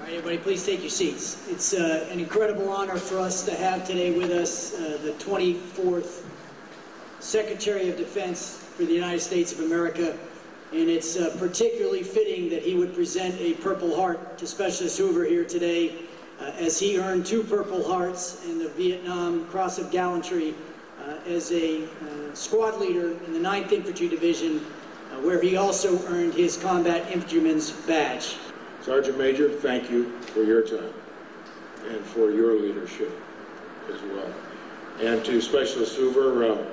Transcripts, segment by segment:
right, everybody, please take your seats. It's an incredible honor for us to have today with us the 24th Secretary of Defense for the United States of America, and it's particularly fitting that he would present a Purple Heart to Specialist Hoover here today, as he earned 2 Purple Hearts in the Vietnam Cross of Gallantry as a squad leader in the 9th Infantry Division, where he also earned his Combat Infantryman's Badge. Sergeant Major, thank you for your time and for your leadership as well. And to Specialist Hoover,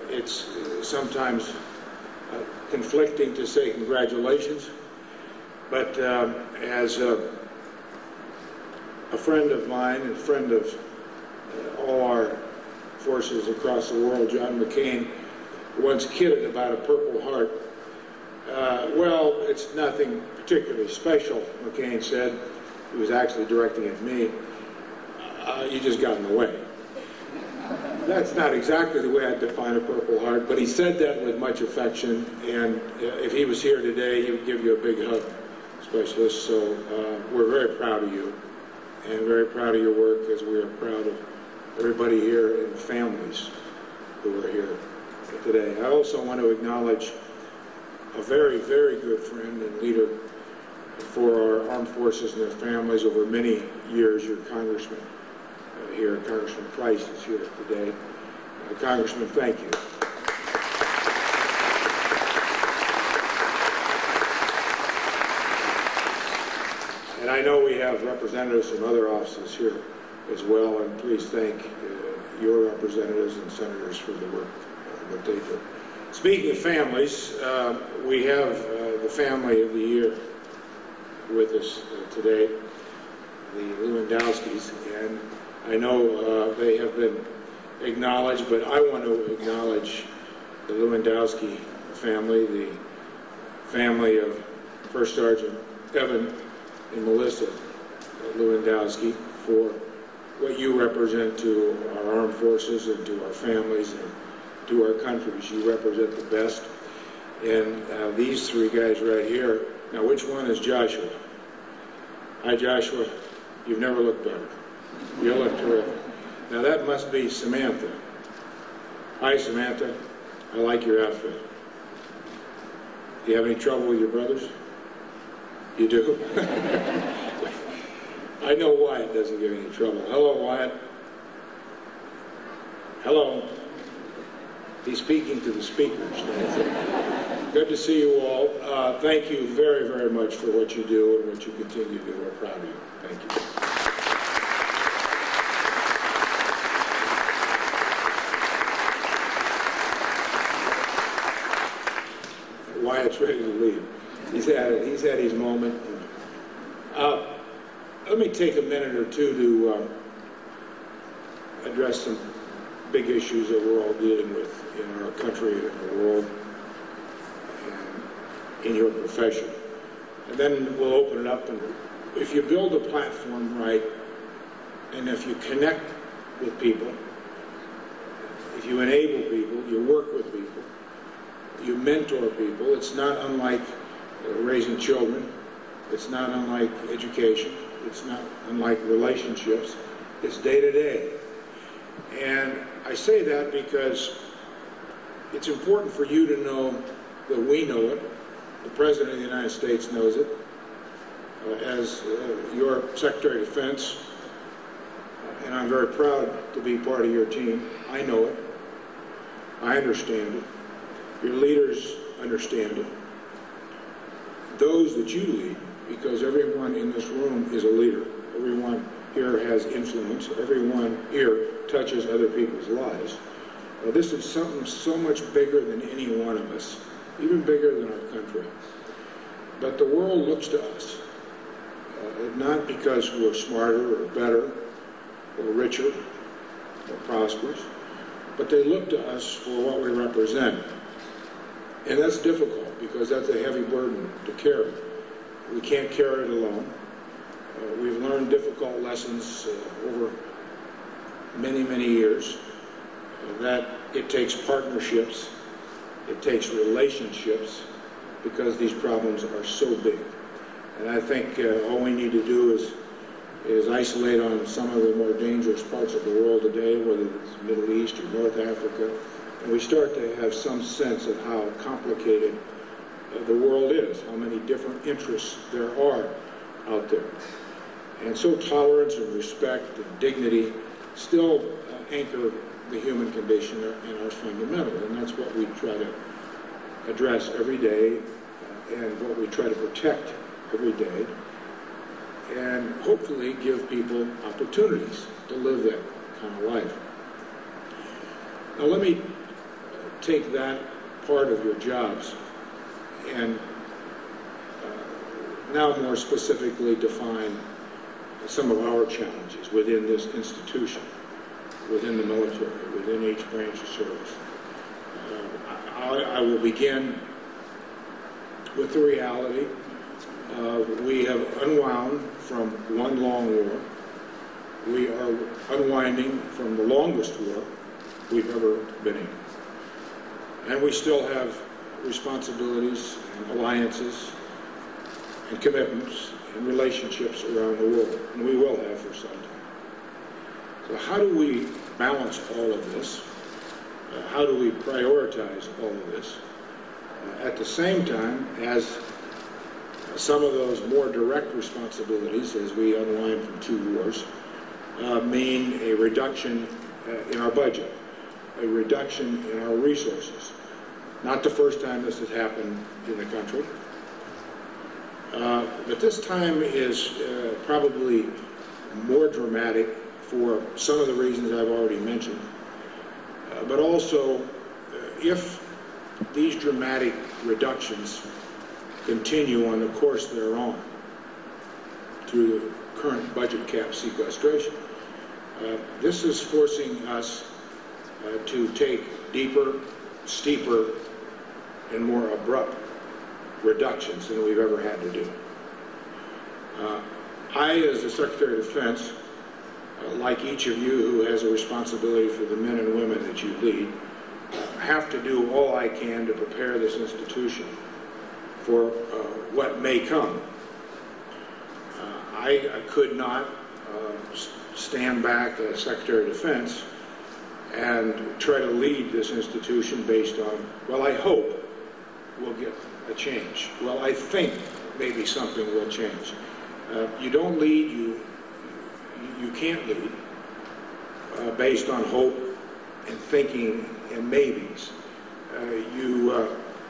it's sometimes conflicting to say congratulations, but as a friend of mine and a friend of all our forces across the world, John McCain, once kidded about a Purple Heart. Well, it's nothing particularly special, McCain said. He was actually directing at me. You just got in the way. That's not exactly the way I'd define a Purple Heart, but he said that with much affection, and if he was here today, he would give you a big hug, Specialist. So we're very proud of you, and very proud of your work, as we are proud of everybody here and the families who are here today. I also want to acknowledge a very, very good friend and leader for our armed forces and their families over many years, your Congressman here, Congressman Price is here today. Congressman, thank you. And I know we have representatives from other offices here as well, and please thank your representatives and senators for the work that they do. Speaking of families, we have the family of the year with us today, the Lewandowskis, and I know they have been acknowledged, but I want to acknowledge the Lewandowski family, the family of First Sergeant Evan and Melissa Lewandowski, for what you represent to our armed forces and to our families and to our countries. You represent the best. And these 3 guys right here, now which one is Joshua? Hi, Joshua. You've never looked better. You look terrific. Now that must be Samantha. Hi, Samantha. I like your outfit. Do you have any trouble with your brothers? You do? I know Wyatt doesn't give any trouble. Hello, Wyatt. Hello. He's speaking to the speakers. Good to see you all. Thank you very, very much for what you do and what you continue to do. We're proud of you. Thank you. Wyatt's ready to leave. He's had his moment. Let me take a minute or two to address some big issues that we're all dealing with in our country and in the world and in your profession. And then we'll open it up, and if you build a platform right, and if you connect with people, if you enable people, you work with people, you mentor people, it's not unlike raising children, it's not unlike education, it's not unlike relationships, it's day to day. And I say that because it's important for you to know that we know it, the President of the United States knows it, as your Secretary of Defense, and I'm very proud to be part of your team. I know it, I understand it, your leaders understand it, those that you lead, because everyone in this room is a leader, everyone here has influence, everyone here touches other people's lives. This is something so much bigger than any one of us, even bigger than our country. But the world looks to us, not because we're smarter or better or richer or prosperous, but they look to us for what we represent. And that's difficult because that's a heavy burden to carry. We can't carry it alone. We've learned difficult lessons over many, many years, that it takes partnerships, it takes relationships, because these problems are so big. And I think all we need to do is isolate on some of the more dangerous parts of the world today, whether it's the Middle East or North Africa, and we start to have some sense of how complicated the world is, how many different interests there are out there. And so tolerance and respect and dignity still anchor the human condition and are fundamental, and that's what we try to address every day and what we try to protect every day, and hopefully give people opportunities to live that kind of life. Now let me take that part of your jobs and now more specifically define some of our challenges within this institution, within the military, within each branch of service. I will begin with the reality we have unwound from one long war. We are unwinding from the longest war we've ever been in. And we still have responsibilities and alliances and commitments and relationships around the world, and we will have for some time. So how do we balance all of this? How do we prioritize all of this? At the same time as some of those more direct responsibilities as we unwind from two wars mean a reduction in our budget, a reduction in our resources. Not the first time this has happened in the country, but this time is probably more dramatic for some of the reasons I've already mentioned. But also, if these dramatic reductions continue on the course they're on through the current budget cap sequestration, this is forcing us to take deeper, steeper, and more abrupt reductions than we've ever had to do. I, as the Secretary of Defense, like each of you who has a responsibility for the men and women that you lead, have to do all I can to prepare this institution for what may come. I could not stand back as Secretary of Defense and try to lead this institution based on, well, I hope we'll get a change. Well, I think maybe something will change. You don't lead, you can't lead based on hope and thinking and maybes. You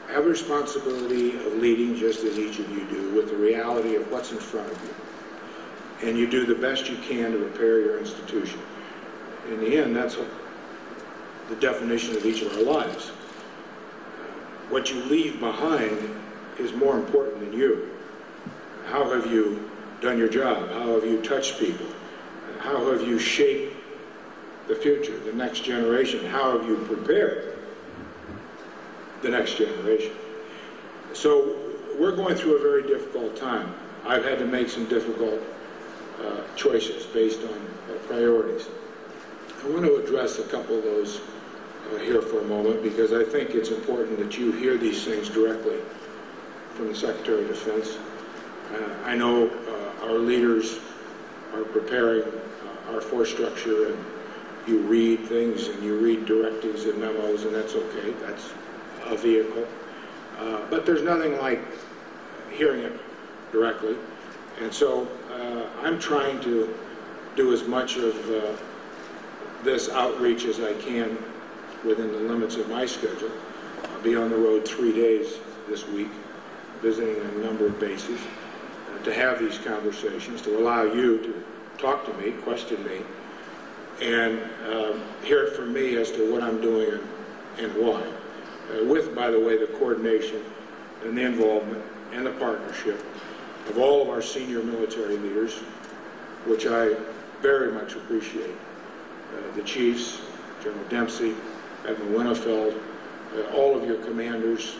have a responsibility of leading, just as each of you do, with the reality of what's in front of you. And you do the best you can to prepare your institution. In the end, that's the definition of each of our lives. What you leave behind is more important than you. How have you done your job? How have you touched people? How have you shaped the future, the next generation? How have you prepared the next generation? So we're going through a very difficult time. I've had to make some difficult choices based on priorities. I want to address a couple of those here for a moment, because I think it's important that you hear these things directly from the Secretary of Defense. I know our leaders are preparing our force structure, and you read things and you read directives and memos, and that's okay. That's a vehicle. But there's nothing like hearing it directly. And so I'm trying to do as much of this outreach as I can within the limits of my schedule. I'll be on the road 3 days this week, visiting a number of bases, to have these conversations, to allow you to talk to me, question me, and hear it from me as to what I'm doing and why. With, by the way, the coordination and the involvement and the partnership of all of our senior military leaders, which I very much appreciate. The chiefs, General Dempsey, Admiral Winnefeld, all of your commanders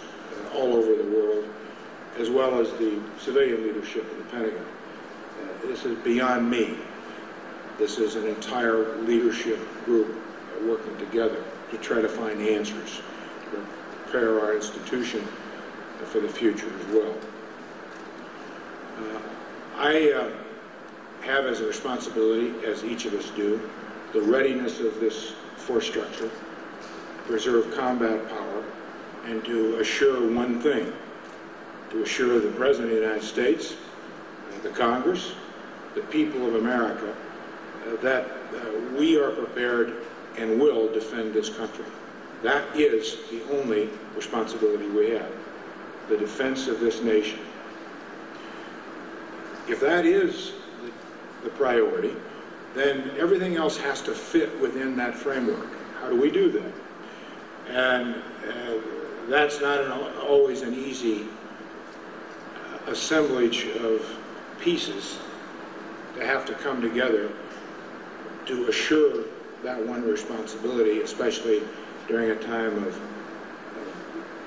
all over the world, as well as the civilian leadership of the Pentagon. This is beyond me. This is an entire leadership group working together to try to find answers, to prepare our institution for the future as well. I have as a responsibility, as each of us do, the readiness of this force structure, preserve combat power, and to assure one thing, to assure the President of the United States, the Congress, the people of America, that we are prepared and will defend this country. That is the only responsibility we have, the defense of this nation. If that is the priority, then everything else has to fit within that framework. How do we do that? And that's not always an easy assemblage of pieces to have to come together to assure that one responsibility, especially during a time of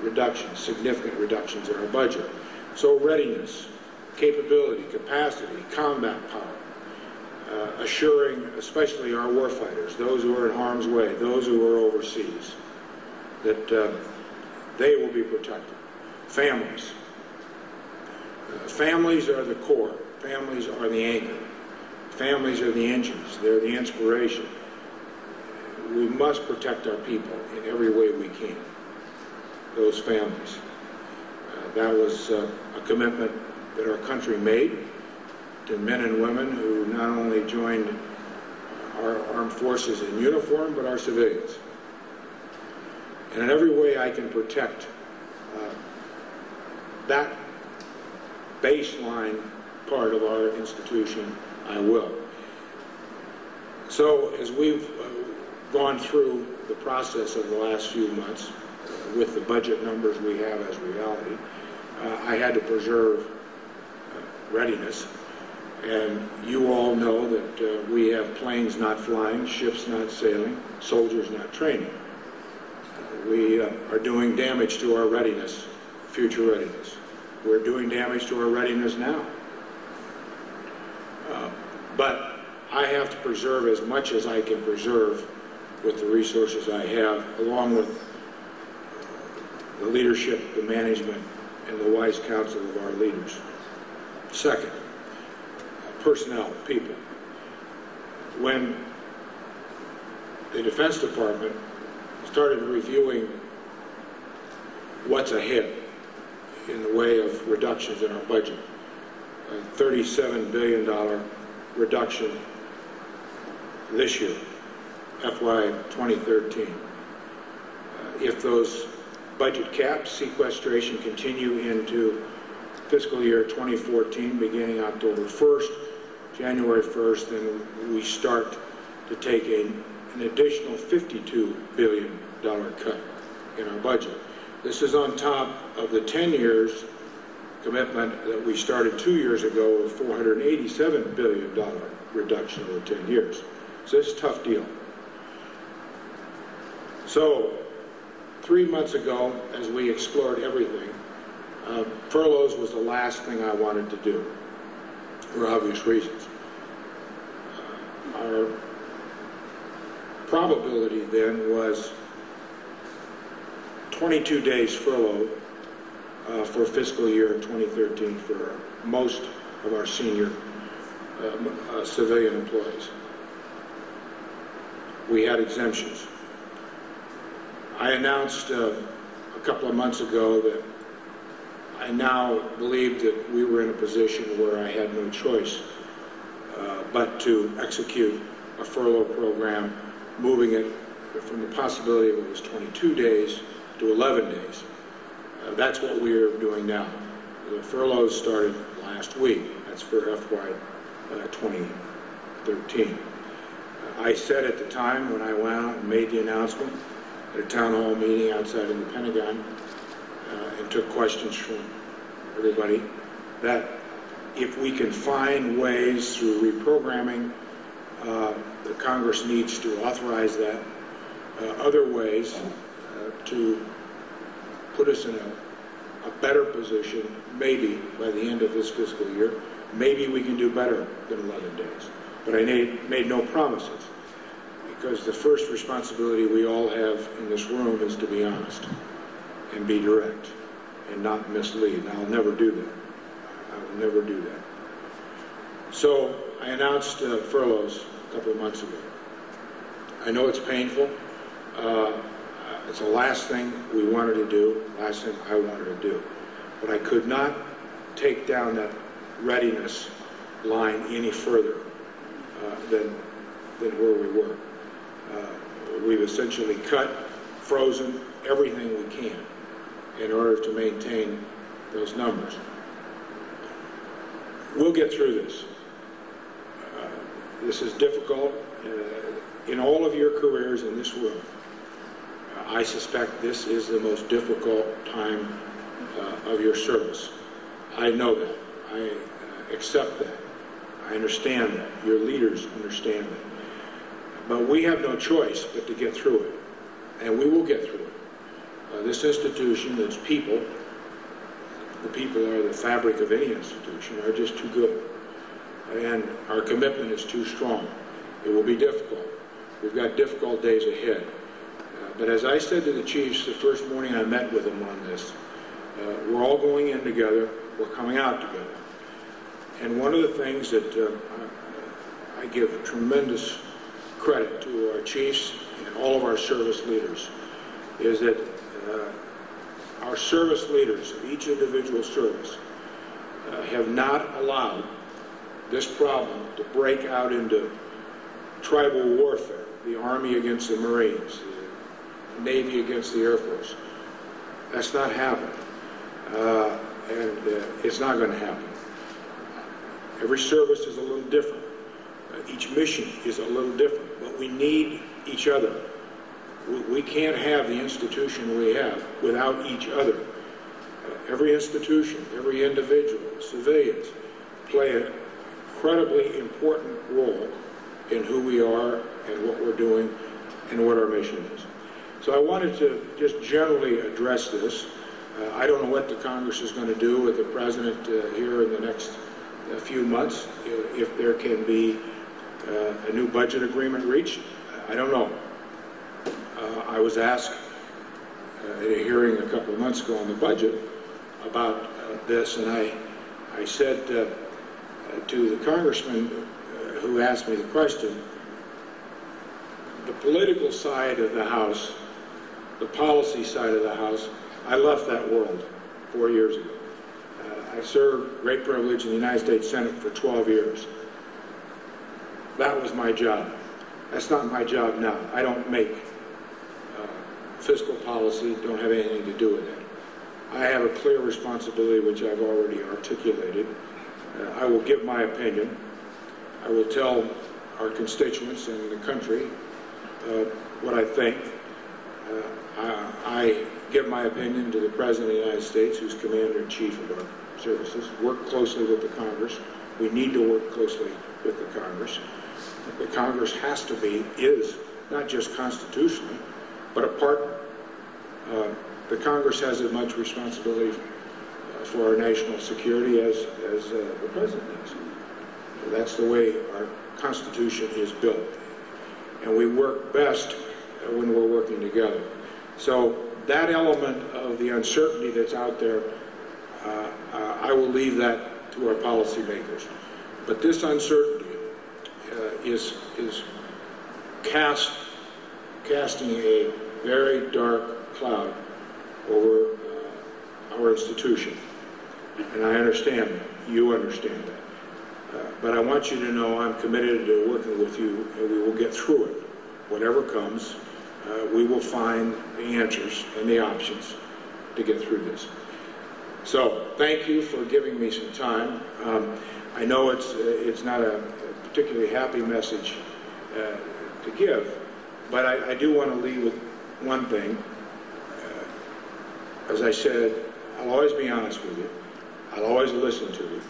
reductions, significant reductions in our budget. So readiness, capability, capacity, combat power, assuring especially our warfighters, those who are in harm's way, those who are overseas, that they will be protected. Families. Families are the core. Families are the anchor. Families are the engines. They're the inspiration. We must protect our people in every way we can. Those families. That was a commitment that our country made to men and women who not only joined our armed forces in uniform, but our civilians. And in every way I can protect that baseline part of our institution, I will. So as we've gone through the process of the last few months, with the budget numbers we have as reality, I had to preserve readiness. And you all know that we have planes not flying, ships not sailing, soldiers not training. We are doing damage to our readiness, future readiness. We're doing damage to our readiness now. But I have to preserve as much as I can preserve with the resources I have, along with the leadership, the management, and the wise counsel of our leaders. Second, personnel, people. When the Defense Department started reviewing what's ahead in the way of reductions in our budget, a $37 billion reduction this year, FY 2013. If those budget caps, sequestration continue into fiscal year 2014, beginning October 1st, January 1st, then we start to take an additional $52 billion cut in our budget. This is on top of the 10 years commitment that we started 2 years ago of $487 billion reduction over 10 years. So it's a tough deal. So 3 months ago, as we explored everything, furloughs was the last thing I wanted to do, for obvious reasons. Our probability then was 22 days furlough for fiscal year 2013 for most of our senior civilian employees. We had exemptions. I announced a couple of months ago that I now believed that we were in a position where I had no choice but to execute a furlough program, moving it from the possibility of it was 22 days to 11 days. That's what we are doing now. The furloughs started last week. That's for FY 2013. I said at the time when I went out and made the announcement at a town hall meeting outside of the Pentagon and took questions from everybody, that if we can find ways through reprogramming, the Congress needs to authorize that, other ways to put us in a better position, maybe by the end of this fiscal year. Maybe we can do better than 11 days. But I made no promises, because the first responsibility we all have in this room is to be honest and be direct and not mislead. And I'll never do that. I will never do that. So I announced furloughs a couple of months ago. I know it's painful. It's the last thing we wanted to do, last thing I wanted to do. But I could not take down that readiness line any further than where we were. We've essentially cut, frozen everything we can in order to maintain those numbers. We'll get through this. This is difficult. In all of your careers in this room, I suspect this is the most difficult time of your service. I know that. I accept that. I understand that. Your leaders understand that. But we have no choice but to get through it. And we will get through it. This institution, its people, the people are the fabric of any institution, are just too good. And our commitment is too strong. It will be difficult. We've got difficult days ahead. But as I said to the chiefs the first morning I met with them on this, we're all going in together, we're coming out together. And one of the things that I give tremendous credit to our chiefs and all of our service leaders is that our service leaders of each individual service have not allowed this problem to break out into tribal warfare, the Army against the Marines, the Navy against the Air Force. That's not happened, and it's not going to happen. Every service is a little different. Each mission is a little different, but we need each other. We can't have the institution we have without each other. Every institution, every individual, civilians, play an incredibly important role in who we are and what we're doing and what our mission is. So I wanted to just generally address this. I don't know what the Congress is going to do with the President here in the next few months, if there can be a new budget agreement reached. I don't know. I was asked at a hearing a couple of months ago on the budget about this, and I said to the congressman who asked me the question, the political side of the House, the policy side of the House, I left that world 4 years ago. I served great privilege in the United States Senate for 12 years. That was my job. That's not my job now. I don't make fiscal policy, don't have anything to do with that. I have a clear responsibility, which I've already articulated. I will give my opinion. I will tell our constituents and the country what I think. I give my opinion to the President of the United States, who's Commander-in-Chief of our services. Work closely with the Congress. We need to work closely with the Congress. The Congress has to be, is, not just constitutionally, but a partner. The Congress has as much responsibility for our national security as the President does. That's the way our Constitution is built. And we work best when we're working together. So that element of the uncertainty that's out there, I will leave that to our policymakers. But this uncertainty is casting a very dark cloud over our institution. And I understand that. You understand that. But I want you to know I'm committed to working with you, and we will get through it. Whatever comes, we will find the answers and the options to get through this. So thank you for giving me some time. I know it's not a particularly happy message to give, but I do want to leave with one thing. As I said, I'll always be honest with you. I'll always listen to you.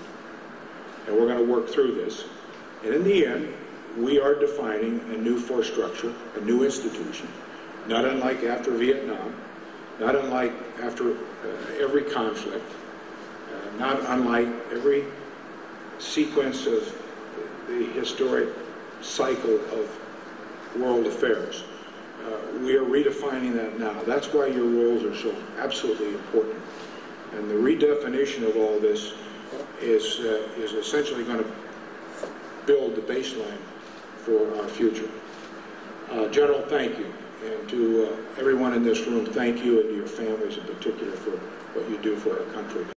And we're going to work through this. And in the end, we are defining a new force structure, a new institution, not unlike after Vietnam, not unlike after every conflict, not unlike every sequence of the historic cycle of world affairs. We are redefining that now. That's why your roles are so absolutely important. And the redefinition of all this is essentially going to build the baseline for our future. General, thank you. And to everyone in this room, thank you, and to your families in particular for what you do for our country.